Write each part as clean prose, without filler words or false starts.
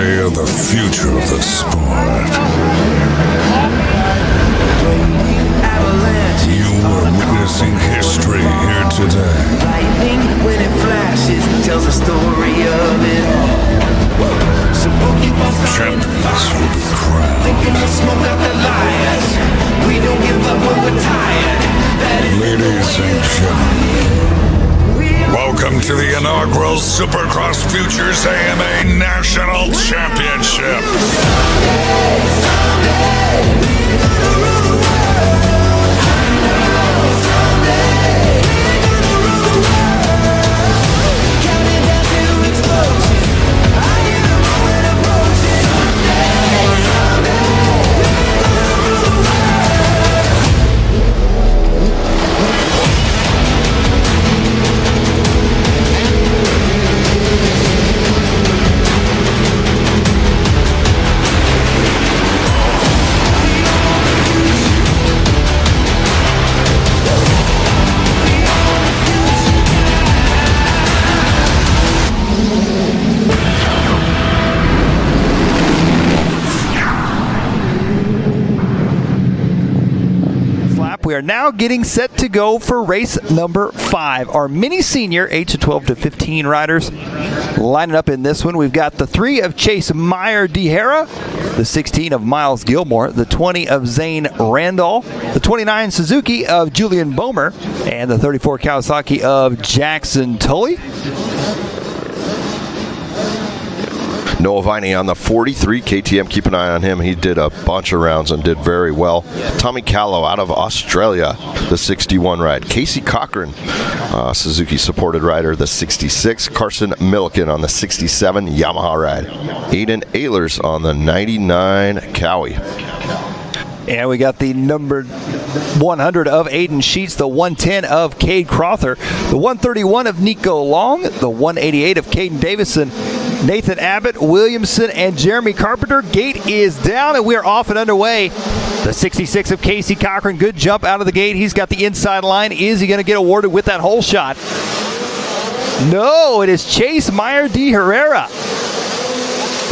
They are the future of the sport. You are witnessing history here today. Lightning, when it flashes, tells a story of it all. Champions will be crowned. Thinking of smoke out the liars. We don't give up when we're tired. Ladies and gentlemen, welcome to the inaugural Supercross Futures AMA National Championship. We are now getting set to go for race number 5. Our mini senior 8 to 12 to 15 riders lining up in this one. We've got the 3 of Chase Meyer DeHara, the 16 of Miles Gilmore, the 20 of Zane Randall, the 29 Suzuki of Julian Bomer, and the 34 Kawasaki of Jackson Tully. Noah Viney on the 43 KTM. Keep an eye on him. He did a bunch of rounds and did very well. Tommy Callow out of Australia, the 61 ride. Casey Cochran, Suzuki supported rider, the 66. Carson Milliken on the 67 Yamaha ride. Aiden Ehlers on the 99 Cowie. And we got the number 100 of Aiden Sheets, the 110 of Cade Crother, the 131 of Nico Long, the 188 of Caden Davison, Nathan Abbott, Williamson, and Jeremy Carpenter. Gate is down, and we are off and underway. The 66 of Casey Cochran, good jump out of the gate. He's got the inside line. Is he going to get awarded with that hole shot? No, it is Chase Meyer DeHara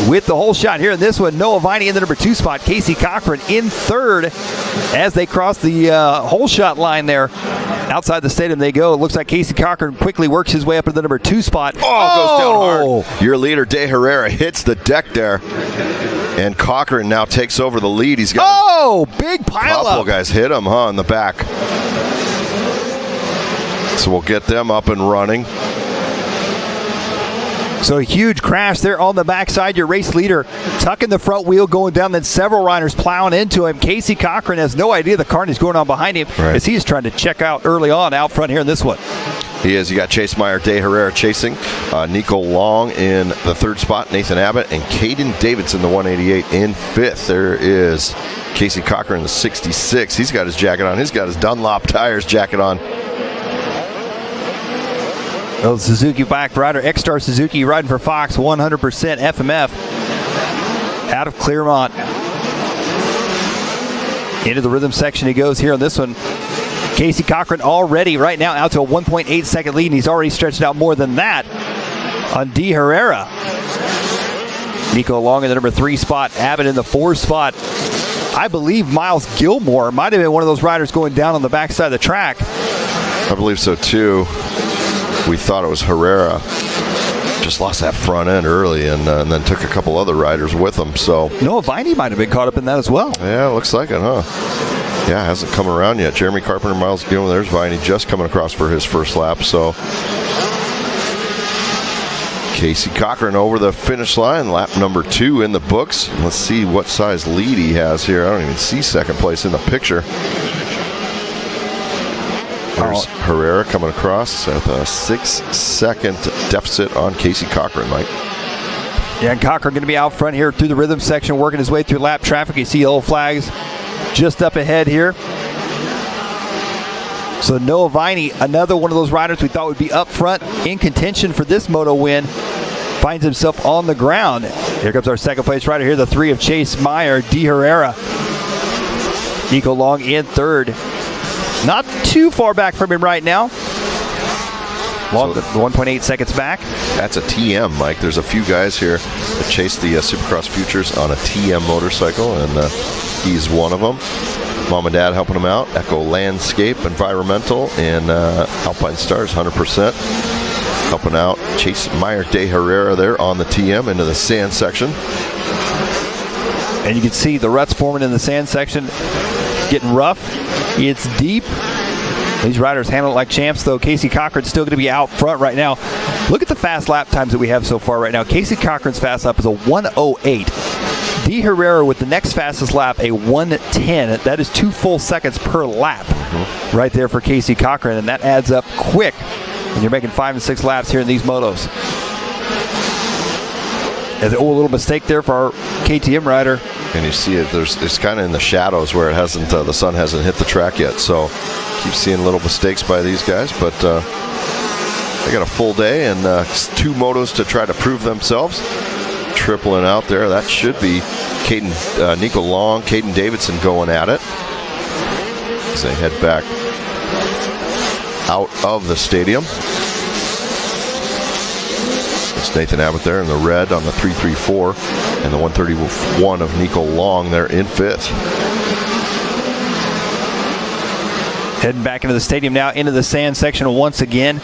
with the hole shot here in this one. Noah Viney in the number 2 spot. Casey Cochran in third as they cross the hole shot line there. Outside the stadium they go. It looks like Casey Cochran quickly works his way up to the number 2 spot. Goes down hard. Your leader, De Herrera, hits the deck there. And Cochran now takes over the lead. He's got big pile couple up. Guys hit him, in the back. So we'll get them up and running. So a huge crash there on the backside. Your race leader tucking the front wheel, going down, then several riders plowing into him. Casey Cochran has no idea the car is going on behind him as he's trying to check out early on out front here in this one. He is. You got Chase Meyer, De Herrera chasing. Nico Long in the 3rd spot. Nathan Abbott and Caden Davidson, the 188, in 5th. There is Casey Cochran, the 66. He's got his jacket on. He's got his Dunlop Tires jacket on. The Suzuki back rider, X-Star Suzuki, riding for Fox, 100% FMF out of Clearmont. Into the rhythm section he goes here on this one. Casey Cochran already right now out to a 1.8 second lead, and he's already stretched out more than that on De Herrera. Nico Long in the number 3 spot, Abbott in the 4 spot. I believe Miles Gilmore might have been one of those riders going down on the backside of the track. I believe so too. We thought it was Herrera. Just lost that front end early and then took a couple other riders with him. So Noah Viney might have been caught up in that as well. Yeah, looks like it, huh? Yeah, hasn't come around yet. Jeremy Carpenter, Miles Gilmore. There's Viney just coming across for his first lap. So Casey Cochran over the finish line, lap number 2 in the books. Let's see what size lead he has here. I don't even see second place in the picture. There's Herrera coming across at a 6-second deficit on Casey Cochran, Mike. Yeah, and Cochran going to be out front here through the rhythm section, working his way through lap traffic. You see yellow flags just up ahead here. So Noah Viney, another one of those riders we thought would be up front in contention for this moto win, finds himself on the ground. Here comes our second place rider here, the 3 of Chase Meyer, De Herrera. Nico Long in 3rd. Not too far back from him right now. Long, 1.8 seconds back. That's a TM, Mike. There's a few guys here that chase the Supercross Futures on a TM motorcycle, and he's one of them. Mom and Dad helping him out. Echo Landscape Environmental and Alpine Stars 100% helping out. Chase Meyer de Herrera there on the TM into the sand section. And you can see the ruts forming in the sand section, getting rough. It's deep. These riders handle it like champs, though. Casey Cochran's still going to be out front right now. Look at the fast lap times that we have so far right now. Casey Cochran's fast lap is a 1:08. De Herrera with the next fastest lap, a 1:10. That is 2 full seconds per lap right there for Casey Cochran, and that adds up quick when you're making 5 and 6 laps here in these motos. A little mistake there for our KTM rider. And you see it, it's kind of in the shadows where it hasn't, the sun hasn't hit the track yet. So keep seeing little mistakes by these guys, but they got a full day and 2 motos to try to prove themselves. Tripling out there, that should be Nico Long, Caden Davidson going at it as they head back out of the stadium. It's Nathan Abbott there in the red on the 334, and the 131 of Nico Long there in 5th. Heading back into the stadium now, into the sand section once again.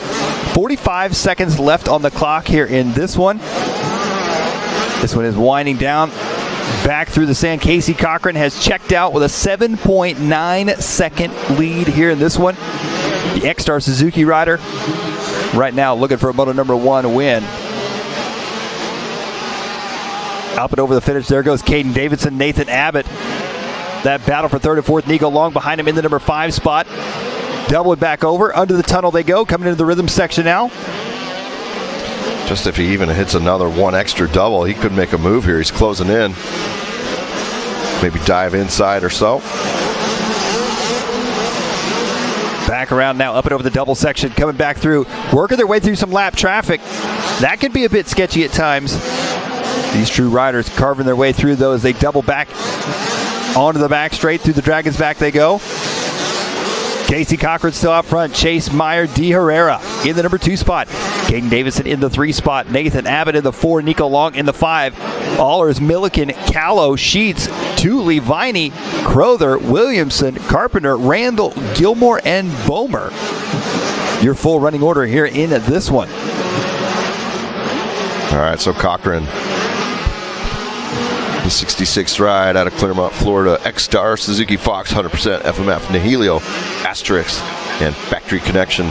45 seconds left on the clock here in this one. This one is winding down back through the sand. Casey Cochran has checked out with a 7.9 second lead here in this one. The X-Star Suzuki rider right now looking for a Moto number 1 win. Up and over the finish, there goes Caden Davidson, Nathan Abbott. That battle for 3rd and 4th, Nico Long behind him in the number 5 spot. Double it back over, under the tunnel they go, coming into the rhythm section now. Just if he even hits another 1 extra double, he could make a move here. He's closing in. Maybe dive inside or so. Back around now, up and over the double section, coming back through, working their way through some lap traffic. That could be a bit sketchy at times. These true riders carving their way through, though, as they double back onto the back straight. Through the Dragon's Back they go. Casey Cochran still out front. Chase Meyer de Herrera in the number 2 spot. Caden Davidson in the 3 spot. Nathan Abbott in the 4. Nico Long in the 5. Allers, Milliken, Callow, Sheets, Tooley, Viney, Crowther, Williamson, Carpenter, Randall, Gilmore, and Bomer. Your full running order here in this one. All right, so Cochran, the 66th ride out of Claremont, Florida. X-Star, Suzuki Fox, 100% FMF, Nihilio, Asterix, and Factory Connection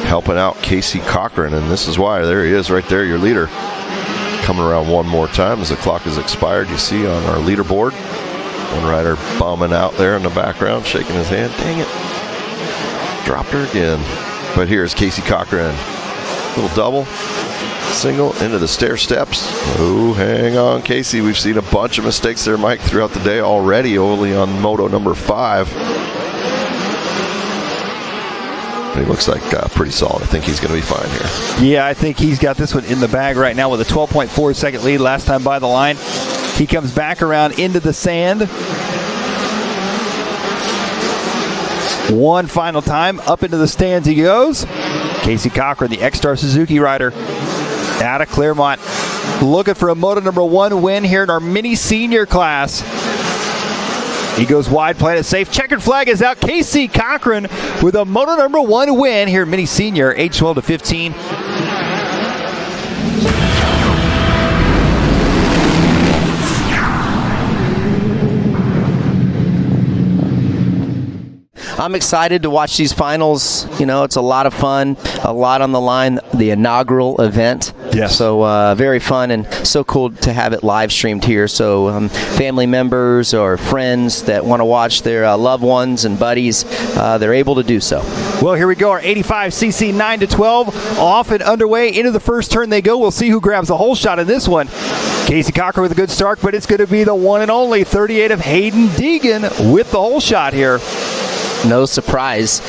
helping out Casey Cochran. And this is why, there he is right there, your leader. Coming around one more time as the clock has expired. You see on our leaderboard, one rider bombing out there in the background, shaking his hand. Dang it. Dropped her again. But here's Casey Cochran. Little double. Single into the stair steps. Oh, hang on, Casey. We've seen a bunch of mistakes there, Mike, throughout the day already, only on Moto number 5. He looks like pretty solid. I think he's going to be fine here. Yeah, I think he's got this one in the bag right now with a 12.4 second lead last time by the line. He comes back around into the sand. One final time, up into the stands he goes. Casey Cochran, the X-Star Suzuki rider, out of Claremont, looking for a Moto number 1 win here in our mini senior class. He goes wide, playing it safe. Checkered flag is out. Casey Cochran with a Moto number 1 win here in mini senior, age 12 to 15. I'm excited to watch these finals. You know, it's a lot of fun, a lot on the line, the inaugural event. Yes. So very fun and so cool to have it live streamed here. So family members or friends that want to watch their loved ones and buddies, they're able to do so. Well, here we go. Our 85cc 9 to 12 off and underway. Into the first turn they go. We'll see who grabs the whole shot in this one. Casey Cochran with a good start, but it's going to be the one and only 38 of Hayden Deegan with the whole shot here. No surprise.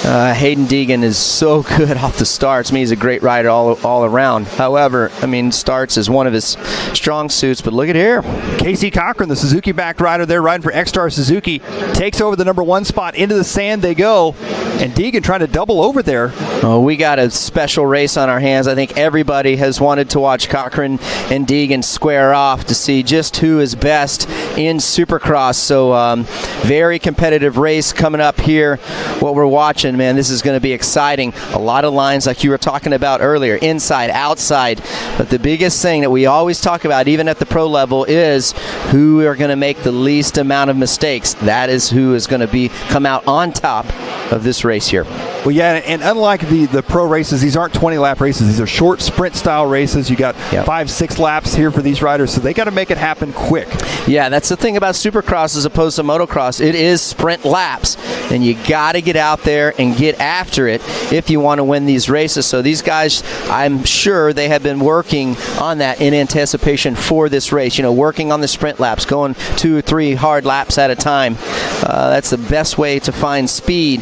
Hayden Deegan is so good off the starts. I mean, he's a great rider all around. However, I mean, starts is one of his strong suits, but look at here. Casey Cochran, the Suzuki-backed rider there riding for X-Star Suzuki, takes over the number 1 spot. Into the sand they go, and Deegan trying to double over there. Oh, we got a special race on our hands. I think everybody has wanted to watch Cochran and Deegan square off to see just who is best in Supercross. So very competitive race coming up here. What we're watching, man, this is going to be exciting. A lot of lines like you were talking about earlier, inside, outside. But the biggest thing that we always talk about, even at the pro level, is who are going to make the least amount of mistakes. That is who is going to come out on top of this race here. Well, yeah, and unlike the pro races, these aren't 20-lap races. These are short sprint-style races. You got 5-6 laps here for these riders, so they got to make it happen quick. Yeah, that's the thing about Supercross as opposed to motocross. It is sprint laps, and you got to get out there and get after it if you want to win these races. So these guys, I'm sure they have been working on that in anticipation for this race. You know, working on the sprint laps, going 2 or 3 hard laps at a time. That's the best way to find speed.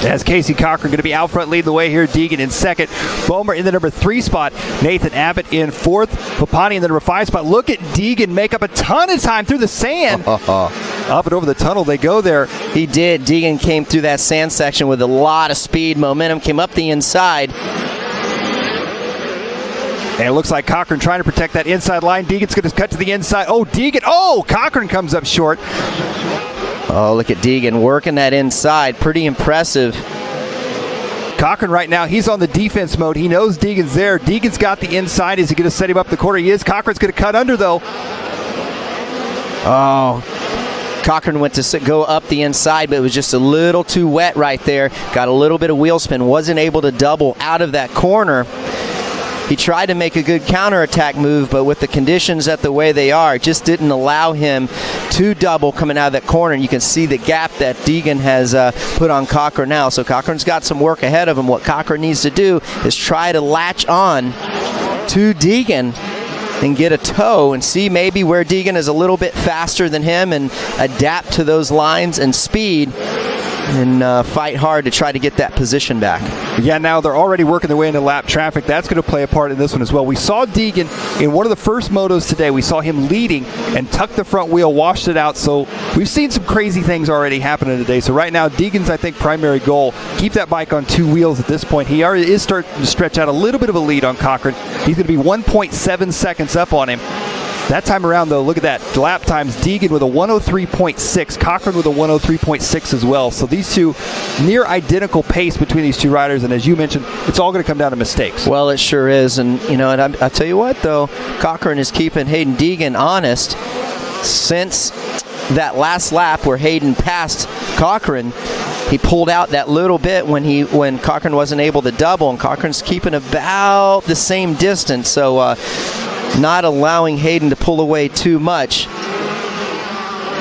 As Casey Cochran going to be out front leading the way here. Deegan in second. Bomer in the number 3 spot. Nathan Abbott in 4th. Papani in the number 5 spot. Look at Deegan make up a ton of time through the sand. Up and over the tunnel they go there. He did. Deegan came through that sand section with a lot of speed. Momentum came up the inside. And it looks like Cochran trying to protect that inside line. Deegan's going to cut to the inside. Oh, Deegan. Oh, Cochran comes up short. Oh, look at Deegan working that inside. Pretty impressive. Cochran right now, he's on the defense mode. He knows Deegan's there. Deegan's got the inside. Is he going to set him up the corner? He is. Cochran's going to cut under, though. Oh, Cochran went to go up the inside, but it was just a little too wet right there. Got a little bit of wheel spin. Wasn't able to double out of that corner. He tried to make a good counterattack move, but with the conditions the way they are, it just didn't allow him to double coming out of that corner. And you can see the gap that Deegan has put on Cochran now. So Cochran's got some work ahead of him. What Cochran needs to do is try to latch on to Deegan and get a toe and see maybe where Deegan is a little bit faster than him and adapt to those lines and speed and fight hard to try to get that position back. Yeah, now they're already working their way into lap traffic. That's going to play a part in this one as well. We saw Deegan in one of the first motos today. We saw him leading and tucked the front wheel, washed it out. So we've seen some crazy things already happening today. So right now, Deegan's, I think, primary goal, keep that bike on 2 wheels at this point. He already is starting to stretch out a little bit of a lead on Cochran. He's going to be 1.7 seconds up on him. That time around, though, look at that. Lap times, Deegan with a 103.6, Cochran with a 103.6 as well. So these two, near identical pace between these two riders. And as you mentioned, it's all going to come down to mistakes. Well, it sure is. And, you know, and I tell you what, though, Cochran is keeping Hayden Deegan honest since that last lap where Hayden passed Cochran. He pulled out that little bit when Cochran wasn't able to double, and Cochran's keeping about the same distance. So, not allowing Hayden to pull away too much.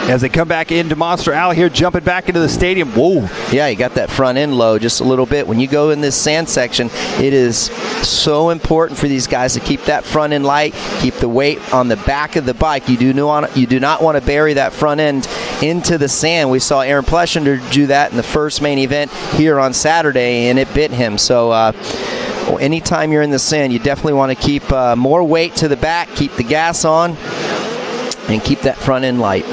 As they come back into Monster Al here, jumping back into the stadium. Whoa. Yeah, you got that front end low just a little bit. When you go in this sand section, it is so important for these guys to keep that front end light, keep the weight on the back of the bike. You do not want to bury that front end into the sand. We saw Aaron Pleshinder do that in the first main event here on Saturday, and it bit him. So, anytime you're in the sand, you definitely want to keep more weight to the back, keep the gas on, and keep that front end light.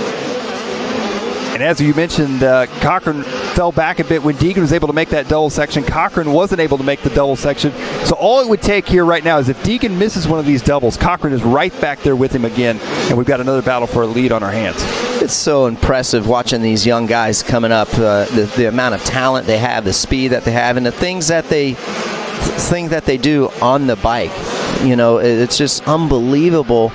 And as you mentioned, Cochran fell back a bit when Deegan was able to make that double section. Cochran wasn't able to make the double section. So all it would take here right now is if Deegan misses one of these doubles, Cochran is right back there with him again, and we've got another battle for a lead on our hands. It's so impressive watching these young guys coming up, the amount of talent they have, the speed that they have, and the things that they do on the bike. You know, it's just unbelievable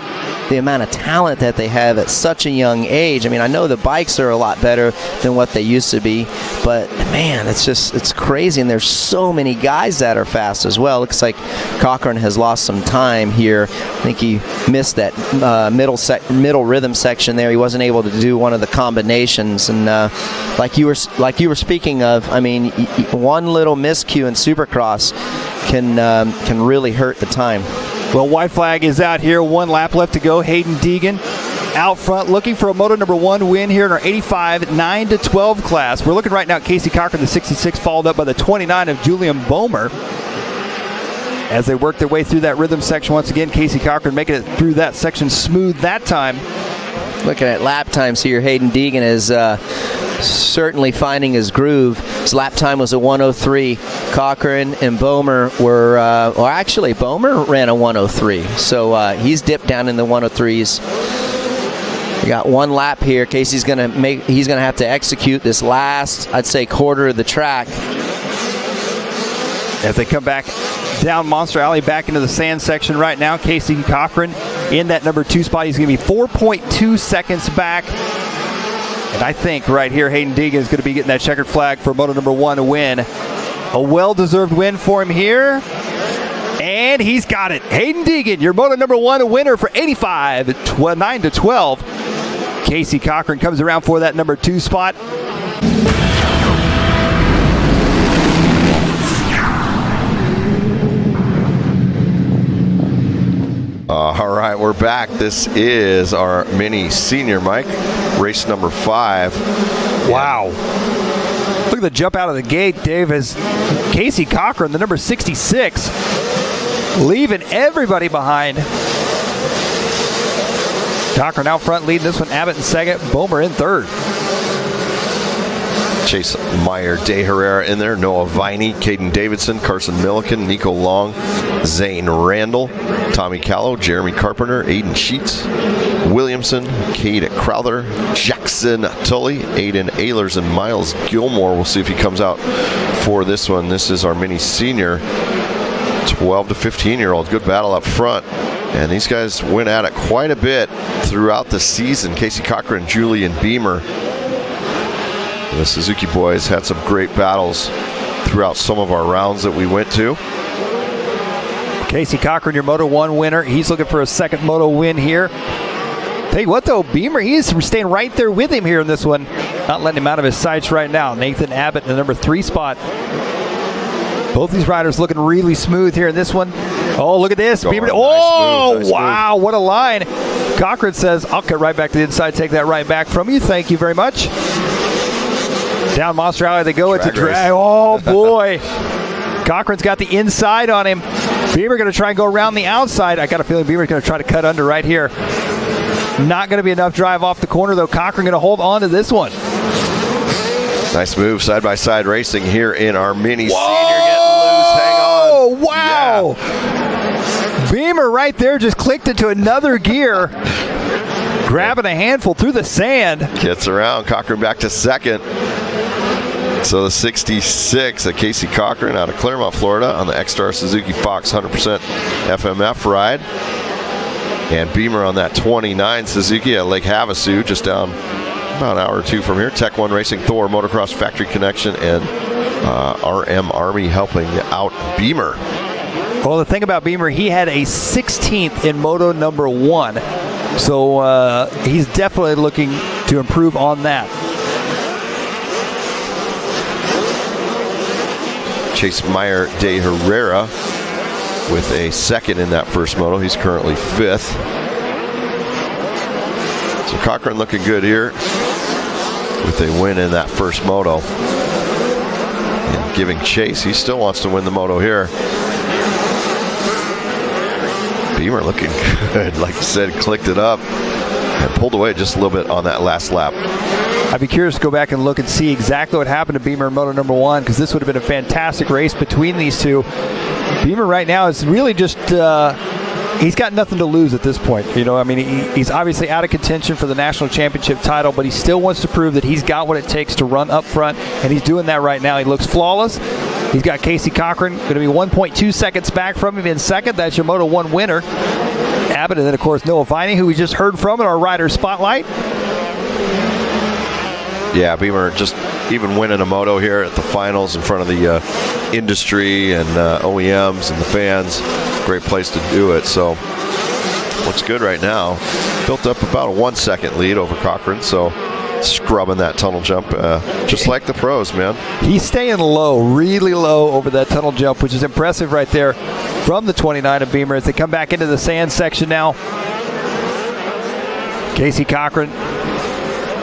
the amount of talent that they have at such a young age. I mean, I know the bikes are a lot better than what they used to be, but man, it's crazy, and there's so many guys that are fast as well. Looks like Cochran has lost some time here. I think he missed that middle rhythm section there. He wasn't able to do one of the combinations, and like you were speaking of, I mean, one little miscue in Supercross can really hurt the time. Well, white flag is out here. 1 lap left to go. Hayden Deegan out front, looking for a Moto number 1 win here in our 85 9-12 class. We're looking right now at Casey Cochran, the 66, followed up by the 29 of Julian Bomer. As they work their way through that rhythm section once again, Casey Cochran making it through that section smooth that time. Looking at lap times here, Hayden Deegan is certainly finding his groove. His lap time was a 103. Cochran and Bomer were, well, actually, Bomer ran a 103. So he's dipped down in the 103s. We got one lap here. Casey's he's gonna have to execute this last, I'd say, quarter of the track. As they come back down Monster Alley, back into the sand section right now, Casey Cochran in that number 2 spot. He's going to be 4.2 seconds back. And I think right here, Hayden Deegan is going to be getting that checkered flag for Moto number 1 to win. A well-deserved win for him here. And he's got it. Hayden Deegan, your Moto number 1 winner for 85 9-12. Casey Cochran comes around for that number 2 spot. All right, we're back. This is our mini senior, Mike. Race number 5. Wow. Look at the jump out of the gate, Dave, as Casey Cochran, the number 66, leaving everybody behind. Cochran out front leading this one, Abbott in second, Bomer in third. Chase Meyer, De Herrera in there, Noah Viney, Caden Davidson, Carson Milliken, Nico Long, Zane Randall, Tommy Callow, Jeremy Carpenter, Aiden Sheets, Williamson, Cade Crowther, Jackson Tully, Aiden Ehlers, and Miles Gilmore. We'll see if he comes out for this one. This is our mini senior, 12 to 15-year-old. Good battle up front. And these guys went at it quite a bit throughout the season. Casey Cochran, Julian Beamer. The Suzuki boys had some great battles throughout some of our rounds that we went to. Casey Cochran, your Moto 1 winner. He's looking for a second Moto win here. Tell you what, though, Beamer, he is staying right there with him here in this one. Not letting him out of his sights right now. Nathan Abbott in the number 3 spot. Both these riders looking really smooth here in this one. Oh, look at this. Beamer. Nice wow, what a line. Cochran says, I'll cut right back to the inside, take that right back from you. Thank you very much. Down Monster Alley they go. It's a drag. Oh, boy. Cochran's got the inside on him. Beamer going to try and go around the outside. I got a feeling Beamer's going to try to cut under right here. Not going to be enough drive off the corner, though. Cochran going to hold on to this one. Nice move, side-by-side racing here in our mini senior. Getting loose. Hang on. Wow. Yeah. Beamer right there just clicked into another gear. Grabbing a handful through the sand. Gets around. Cochran back to second. So the 66 at Casey Cochran out of Claremont, Florida on the X-Star Suzuki Fox 100% FMF ride. And Beamer on that 29 Suzuki at Lake Havasu, just down about an hour or two from here. Tech 1 Racing, Thor, Motocross Factory Connection, and RM Army helping out Beamer. Well, the thing about Beamer, he had a 16th in Moto number 1. So he's definitely looking to improve on that. Chase Meyer De Herrera with a second in that first moto. He's currently 5th. So Cochran looking good here with a win in that first moto. And giving chase. He still wants to win the moto here. Beamer looking good. Like you said, clicked it up and pulled away just a little bit on that last lap. I'd be curious to go back and look and see exactly what happened to Beamer in Moto number 1, because this would have been a fantastic race between these two. Beamer right now is really just, he's got nothing to lose at this point. You know, I mean, he's obviously out of contention for the national championship title, but he still wants to prove that he's got what it takes to run up front, and he's doing that right now. He looks flawless. He's got Casey Cochran going to be 1.2 seconds back from him in second. That's your Moto 1 winner. Abbott, and then, of course, Noah Viney, who we just heard from in our Rider Spotlight. Yeah, Beamer just even winning a moto here at the finals in front of the industry and OEMs and the fans. Great place to do it. So looks good right now. Built up about a 1 second lead over Cochran. So scrubbing that tunnel jump just like the pros, man. He's staying low, really low over that tunnel jump, which is impressive right there from the 29 of Beamer as they come back into the sand section now. Casey Cochran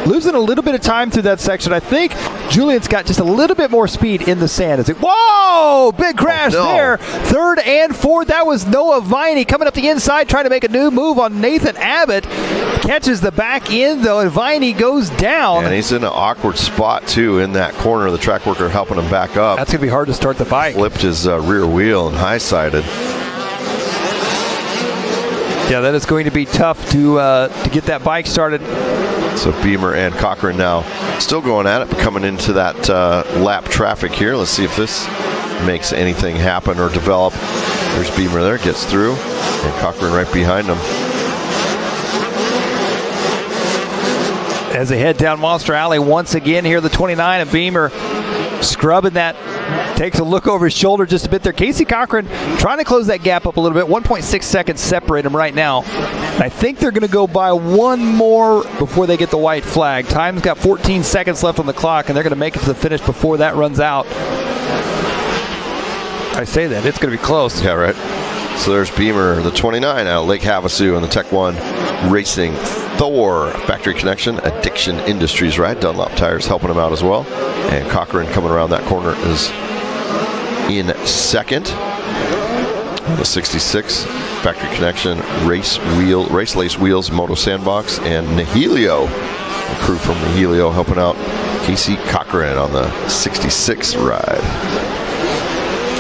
losing a little bit of time through that section. I think Julian's got just a little bit more speed in the sand. Whoa! Big crash there. Third and fourth. That was Noah Viney coming up the inside, trying to make a new move on Nathan Abbott. Catches the back end, though, and Viney goes down. And he's in an awkward spot, too, in that corner. The track worker helping him back up. That's going to be hard to start the bike. Flipped his rear wheel and high-sided. Yeah, that is going to be tough to get that bike started. So Beamer and Cochran now still going at it, but coming into that lap traffic here. Let's see if this makes anything happen or develop. There's Beamer there, gets through, and Cochran right behind him. As they head down Monster Alley once again here, the 29 of Beamer scrubbing that. Takes a look over his shoulder just a bit there. Casey Cochran trying to close that gap up a little bit. 1.6 seconds separate them right now. I think they're going to go by one more before they get the white flag. Time's got 14 seconds left on the clock, and they're going to make it to the finish before that runs out. I say that. It's going to be close. Yeah, right. So there's Beamer, the 29 out of Lake Havasu, and the Tech 1 Racing Thor Factory Connection Addiction Industries ride. Dunlop Tires helping him out as well. And Cochran coming around that corner is in second. The 66 Factory Connection Race Lace Wheels Moto Sandbox, and Nihilio, the crew from Nihilio helping out Casey Cochran on the 66 ride.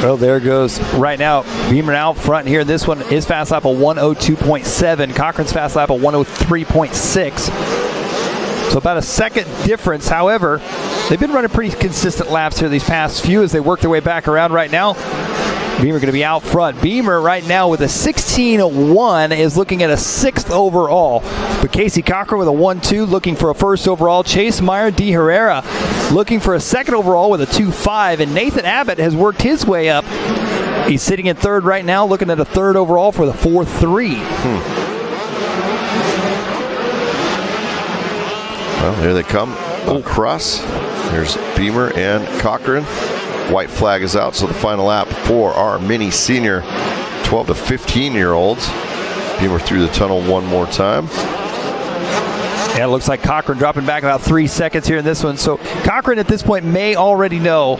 Well, there goes right now. Beamer out front here. This one is fast lap of 102.7. Cochran's fast lap of 103.6. So about a second difference. However, they've been running pretty consistent laps here these past few as they work their way back around right now. Beamer going to be out front. Beamer right now with a 16.1 is looking at a 6th overall. But Casey Cochran with a 1.2 looking for a 1st overall. Chase Meyer D. Herrera looking for a 2nd overall with a 2.5. And Nathan Abbott has worked his way up. He's sitting in 3rd right now, looking at a 3rd overall for the 4.3. Well, here they come across. There's Beamer and Cochran. White flag is out, so the final lap for our mini senior 12 to 15-year-olds. Beamer through the tunnel one more time. Yeah, it looks like Cochran dropping back about 3 seconds here in this one. So Cochran at this point may already know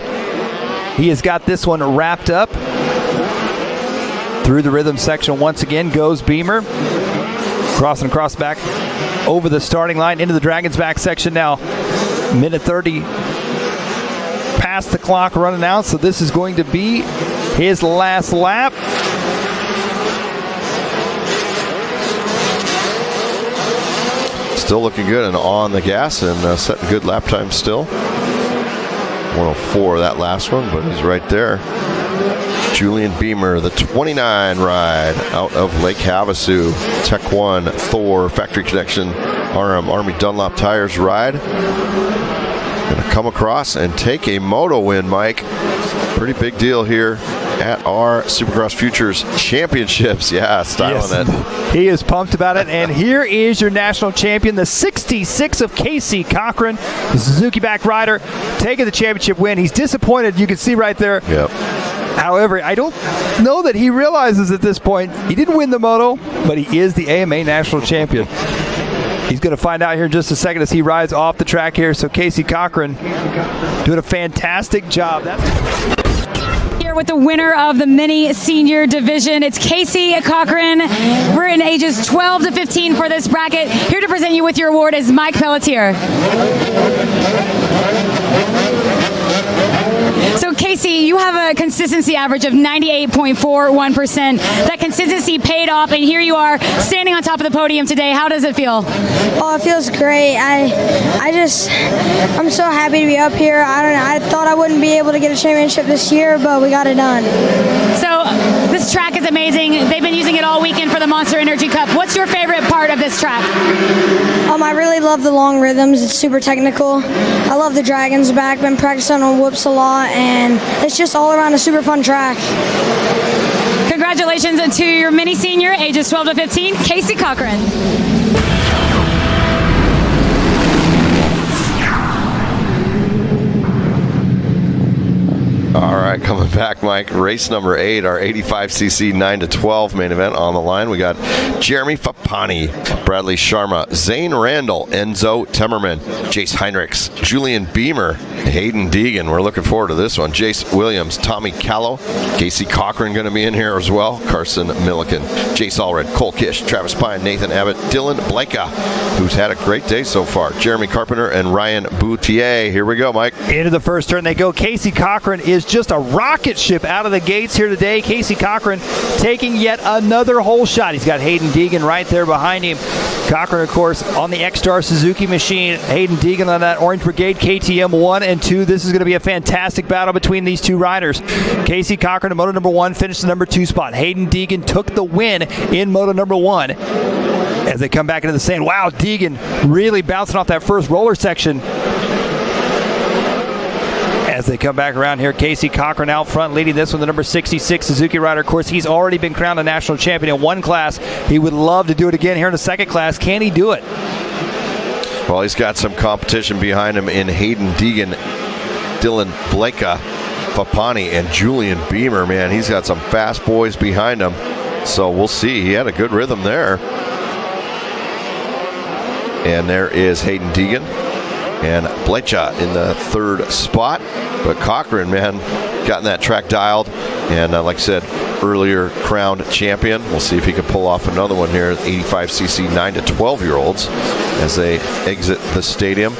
he has got this one wrapped up. Through the rhythm section once again goes Beamer. Crossing across back over the starting line into the Dragon's Back section now. Minute 30 past the clock running out, so this is going to be his last lap. Still looking good and on the gas and setting good lap time still. 104 that last one, but he's right there. Julian Beamer, the 29 ride out of Lake Havasu. Tech 1 Thor Factory Connection Army Dunlop Tires ride. Going to come across and take a moto win, Mike. Pretty big deal here at our Supercross Futures Championships. Yeah, styling it. He is pumped about it. And here is your national champion, the 66 of Casey Cochran, the Suzuki back rider, taking the championship win. He's disappointed, you can see right there. Yep. However, I don't know that he realizes at this point he didn't win the moto, but he is the AMA national champion. He's going to find out here in just a second as he rides off the track here. So Casey Cochran doing a fantastic job. Here with the winner of the mini senior division, it's Casey Cochran. We're in ages 12 to 15 for this bracket. Here to present you with your award is Mike Pelletier. So Casey, you have a consistency average of 98.41%. That consistency paid off, and here you are standing on top of the podium today. How does it feel? Oh, it feels great. I'm so happy to be up here. I thought I wouldn't be able to get a championship this year, but we got it done. So this track is amazing. They've been using it all weekend for the Monster Energy Cup. What's your favorite part of this track? I really love the long rhythms. It's super technical. I love the Dragon's Back. Been practicing on whoops a lot, and it's just all around a super fun track. Congratulations to your mini senior, ages 12 to 15, Casey Cochran. All right, coming back, Mike. Race number 8, our 85cc 9-12 main event on the line. We got Jeremy Fapani, Bradley Sharma, Zane Randall, Enzo Temmerman, Jace Heinrichs, Julian Beamer, Hayden Deegan. We're looking forward to this one. Jace Williams, Tommy Callow, Casey Cochran going to be in here as well. Carson Milliken, Jace Allred, Cole Kish, Travis Pine, Nathan Abbott, Dylan Blanca, who's had a great day so far. Jeremy Carpenter and Ryan Boutier. Here we go, Mike. Into the first turn they go. Casey Cochran is just a rocket ship out of the gates here today. Casey Cochran taking yet another hole shot. He's got Hayden Deegan right there behind him. Cochran, of course, on the X-Star Suzuki machine. Hayden Deegan on that Orange Brigade KTM 1 and 2. This is going to be a fantastic battle between these two riders. Casey Cochran in Moto number 1 finished the number 2 spot. Hayden Deegan took the win in Moto number 1. As they come back into the sand, wow, Deegan really bouncing off that first roller section. As they come back around here, Casey Cochran out front leading this one, the number 66 Suzuki rider. Of course, he's already been crowned a national champion in one class. He would love to do it again here in the second class. Can he do it? Well, he's got some competition behind him in Hayden Deegan, Dylan Blanca, Fapani, and Julian Beamer. Man, he's got some fast boys behind him. So we'll see. He had a good rhythm there. And there is Hayden Deegan and Blecha in the third spot. But Cochran, man, gotten that track dialed. And like I said earlier, crowned champion. We'll see if he can pull off another one here. 85cc 9-to-12-year-olds as they exit the stadium.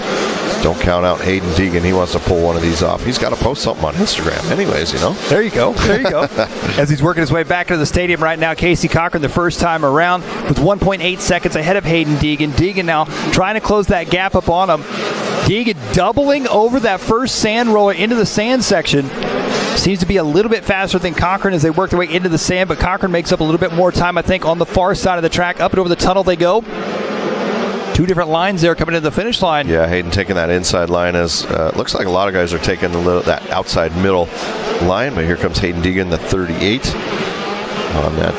Don't count out Hayden Deegan. He wants to pull one of these off. He's got to post something on Instagram anyways, you know. There you go. There you go. As he's working his way back to the stadium right now, Casey Cochran the first time around with 1.8 seconds ahead of Hayden Deegan. Deegan now trying to close that gap up on him. Deegan doubling over that first sand roller into the sand section. Seems to be a little bit faster than Cochran as they work their way into the sand, but Cochran makes up a little bit more time, I think, on the far side of the track. Up and over the tunnel they go. Two different lines there coming to the finish line. Yeah, Hayden taking that inside line as looks like a lot of guys are taking that outside middle line, but here comes Hayden Deegan, the 38 on that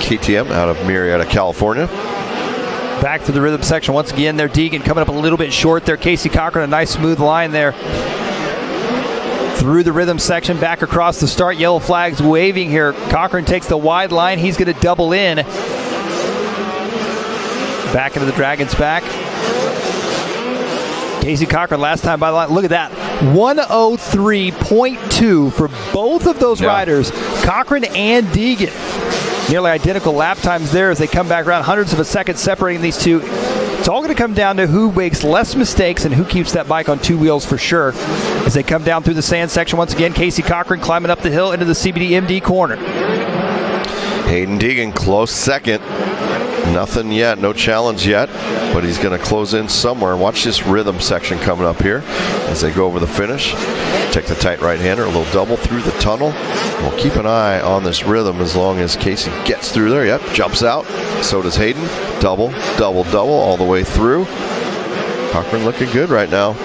KTM out of Murrieta, California. Back through the rhythm section once again there. Deegan coming up a little bit short there. Casey Cochran, a nice smooth line there. Through the rhythm section, back across the start. Yellow flags waving here. Cochran takes the wide line. He's going to double in. Back into the Dragon's back. Casey Cochran last time by the line. Look at that. 103.2 for both of those riders, Cochran and Deegan. Nearly identical lap times there as they come back around. Hundreds of a second separating these two. It's all going to come down to who makes less mistakes and who keeps that bike on two wheels for sure. As they come down through the sand section once again, Casey Cochran climbing up the hill into the CBD-MD corner. Hayden Deegan close second. Nothing yet, no challenge yet, but he's going to close in somewhere. Watch this rhythm section coming up here as they go over the finish. Take the tight right-hander, a little double through the tunnel. We'll keep an eye on this rhythm as long as Casey gets through there. Yep, jumps out. So does Hayden. Double, double, double all the way through. Cochran looking good right now.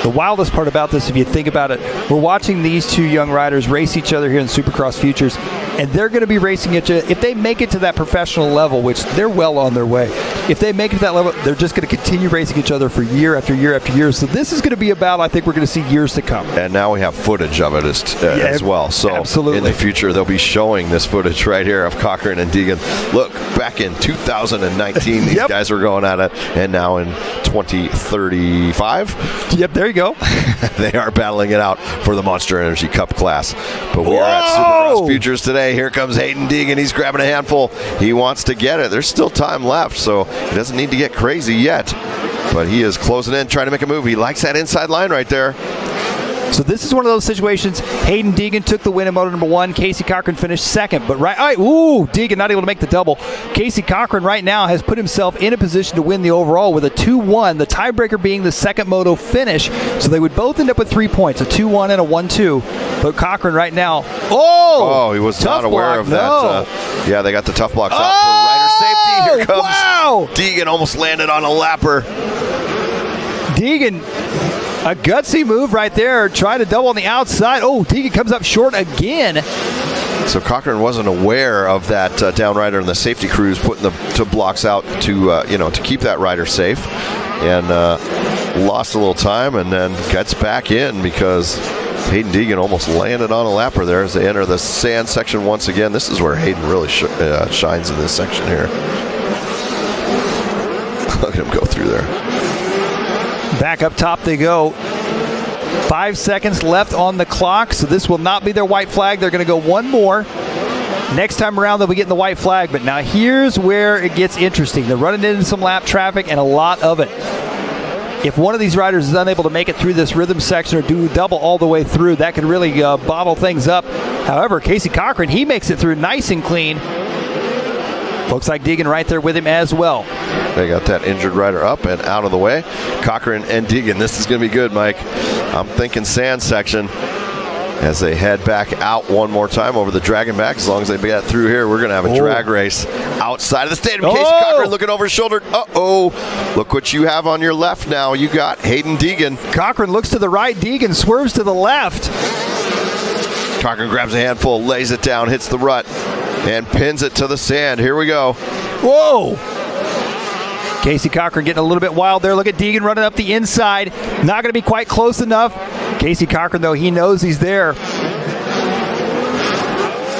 The wildest part about this, if you think about it, we're watching these two young riders race each other here in Supercross Futures, and they're going to be racing each other. If they make it to that professional level, which they're well on their way, if they make it to that level, they're just going to continue racing each other for year after year after year. So this is going to be about, I think we're going to see years to come. And now we have footage of it as well. So absolutely. In the future, they'll be showing this footage right here of Cochran and Deegan. Look, back in 2019, these guys were going at it, and now in 2035. Yep, there you go. They are battling it out for the Monster Energy Cup class. But we are at Supercross Futures today. Here comes Hayden Deegan. He's grabbing a handful. He wants to get it. There's still time left, so he doesn't need to get crazy yet. But he is closing in, trying to make a move. He likes that inside line right there. So this is one of those situations. Hayden Deegan took the win in Moto number 1. Casey Cochran finished second. But Deegan not able to make the double. Casey Cochran right now has put himself in a position to win the overall with a 2-1. The tiebreaker being the second Moto finish. So they would both end up with 3 points, a 2-1 and a 1-2. But Cochran right now. He was not aware of that. They got the tough blocks out for rider safety. Here comes Deegan, almost landed on a lapper. Deegan. A gutsy move right there, trying to double on the outside. Deegan comes up short again. So Cochran wasn't aware of that down rider and the safety crews putting the two blocks out to keep that rider safe. And lost a little time and then gets back in because Hayden Deegan almost landed on a lapper there as they enter the sand section once again. This is where Hayden really shines in this section here. Look at him go through there. Back up top they go. 5 seconds left on the clock, so this will not be their white flag. They're going to go one more. Next time around, they'll be getting the white flag. But now here's where it gets interesting. They're running into some lap traffic, and a lot of it. If one of these riders is unable to make it through this rhythm section or do double all the way through, that could really bottle things up. However, Casey Cochran, he makes it through nice and clean. Looks like Deegan right there with him as well. They got that injured rider up and out of the way. Cochran and Deegan, this is going to be good, Mike. I'm thinking sand section as they head back out one more time over the dragon back. As long as they get through here, we're going to have a drag race outside of the stadium. Casey Cochran looking over his shoulder. Uh-oh. Look what you have on your left now. You got Hayden Deegan. Cochran looks to the right. Deegan swerves to the left. Cochran grabs a handful, lays it down, hits the rut, and pins it to the sand. Here we go. Whoa. Casey Cochran getting a little bit wild there. Look at Deegan running up the inside. Not going to be quite close enough. Casey Cochran, though, he knows he's there.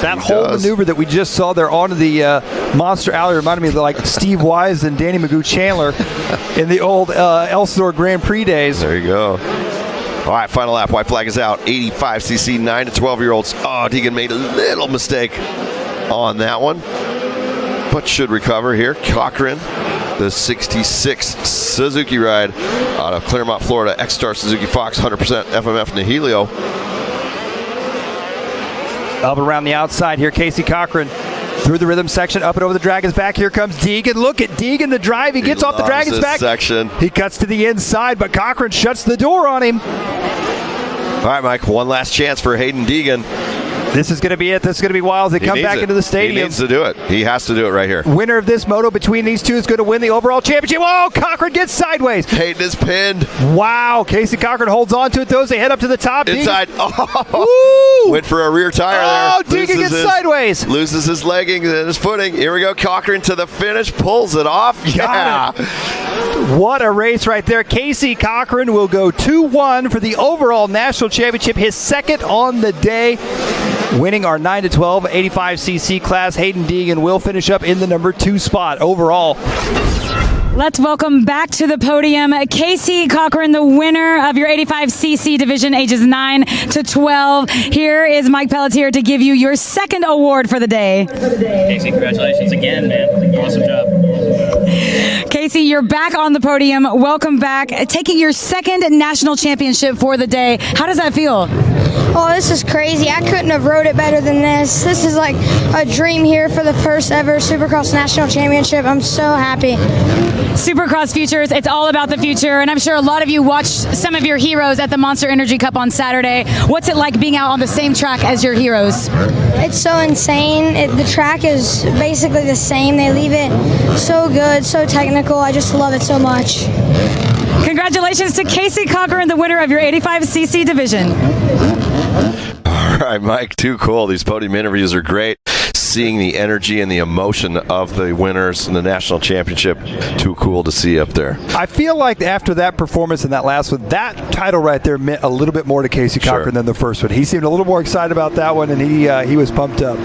That whole maneuver that we just saw there onto the Monster Alley reminded me of like Steve Wise and Danny Magoo Chandler in the old Elsinore Grand Prix days. There you go. All right, final lap. White flag is out. 85cc, 9 to 12-year-olds. Oh, Deegan made a little mistake on that one, but should recover here. Cochran, the 66 Suzuki ride out of Claremont, Florida. X-Star Suzuki Fox, 100% FMF Nihilio. Up around the outside here, Casey Cochran through the rhythm section, up and over the Dragon's back. Here comes Deegan. Look at Deegan, the drive. He gets off the Dragon's back. Section. He cuts to the inside, but Cochran shuts the door on him. All right, Mike, one last chance for Hayden Deegan. This is going to be it. This is going to be wild as they come back into the stadium. He needs to do it. He has to do it right here. Winner of this moto between these two is going to win the overall championship. Oh, Cochran gets sideways. Hayden is pinned. Wow. Casey Cochran holds on to it, though, as they head up to the top. Inside. Oh. Went for a rear tire there. Oh, Deegan gets sideways. Loses his leggings and his footing. Here we go. Cochran to the finish. Pulls it off. Yeah. What a race right there. Casey Cochran will go 2-1 for the overall national championship, his second on the day. Winning our 9 to 12 85cc class, Hayden Deegan will finish up in the number 2 spot overall. Let's welcome back to the podium Casey Cochran, the winner of your 85cc division, ages 9 to 12. Here is Mike Pelletier to give you your second award for the day. Casey, congratulations again, man. Awesome job. Casey, you're back on the podium. Welcome back. Taking your second national championship for the day. How does that feel? Oh, this is crazy. I couldn't have rode it better than this. This is like a dream here for the first ever Supercross National Championship. I'm so happy. Supercross Futures, it's all about the future, and I'm sure a lot of you watched some of your heroes at the Monster Energy Cup on Saturday. What's it like being out on the same track as your heroes? It's so insane. The track is basically the same. They leave it so good, so technical. I just love it so much. Congratulations to Casey Cochran, the winner of your 85cc division. All right, Mike, too cool. These podium interviews are great. Seeing the energy and the emotion of the winners in the national championship, too cool to see up there. I feel like after that performance in that last one, that title right there meant a little bit more to Casey Cochran than the first one. He seemed a little more excited about that one, and he was pumped up.